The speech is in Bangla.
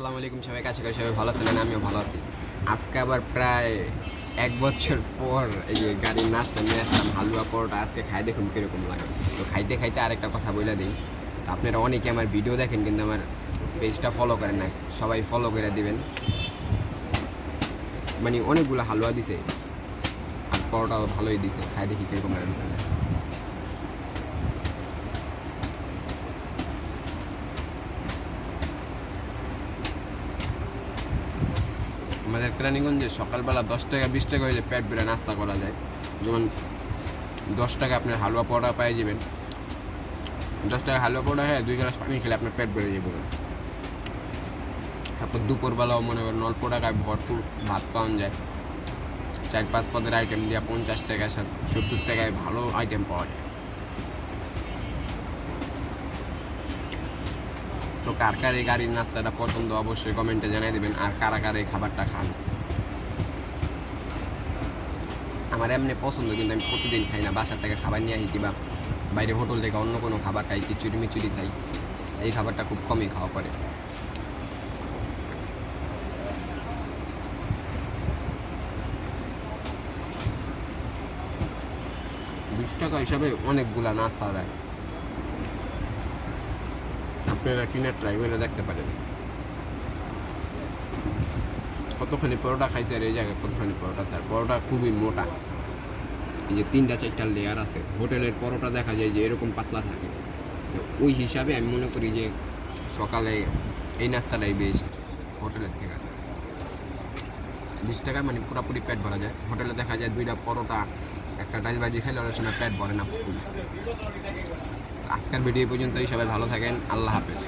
আসসালামু আলাইকুম সবাইকে, আশা করি সবাই ভালো আছেন। আমিও ভালো আছি। আজকে আবার প্রায় 1 বছর পর এই যে গাড়ির নাস্তা নিয়ে আসলাম হালুয়া পরোটা। আজকে খাই, দেখুন কীরকম লাগে। তো খাইতে খাইতে আরেকটা কথা বলে দিই, তো আপনারা অনেকে আমার ভিডিও দেখেন কিন্তু আমার পেজটা ফলো করেন না। সবাই ফলো করে দিবেন। মানে অনেকগুলো হালুয়া দিছে আর পরোটাও ভালোই দিছে, খাই দেখি কীরকম লাগে। আমাদের কেরানীগঞ্জে সকালবেলা 10 টাকা 20 টাকা হইলে পেট ভরে নাস্তা করা যায়। যেমন 10 টাকা আপনার হালুয়া পরোটা পাই যাবেন। 10 টাকা হালুয়া পরোটা হয় 2 গ্লাস পানি খেলে আপনার পেট ভরে যাবে। তারপর দুপুরবেলাও মনে করেন অল্প টাকায় ভরপুর ভাত পাওয়া যায়। 4-5 পদের আইটেম দিয়ে 50 টাকা 70 টাকায় ভালো আইটেম পাওয়া যায়। তো কার কার এই গাড়ির নাস্তাটা পছন্দ অবশ্যই কমেন্টে জানিয়ে দেবেন, আর কারা কার এই খাবারটা খান। আমার এমনি পছন্দ, কিন্তু আমি প্রতিদিন খাই না। বাসার থেকে খাবার নিয়ে আসি কিংবা বাইরে হোটেল থেকে অন্য কোনো খাবার খাই, খিচুড়ি মিচুড়ি খাই। এই খাবারটা খুব কমই খাওয়া পড়ে। 20 টাকা হিসাবে অনেকগুলা নাস্তা দেয়। আপনারা কিনে ট্রাই করে দেখতে পারেন। কতখানি পরোটা খাইছে আর এই জায়গায় কতখানি পরোটা, স্যার পরোটা খুবই মোটা। এই যে 3-4টা লেয়ার আছে। হোটেলের পরোটা দেখা যায় যে এরকম পাতলা থাকে। তো ওই হিসাবে আমি মনে করি যে সকালে এই নাস্তাটাই বেস্ট হোটেলের থেকে। 20 টাকা মানে পুরোপুরি পেট ভরা যায়। হোটেলে দেখা যায় 2টা পরোটা একটা ডাল ভাজি খেলে অনেক সময় পেট ভরে না ফুল। আজকের ভিডিও পর্যন্তই, সবাই ভালো থাকেন, আল্লাহ হাফেজ।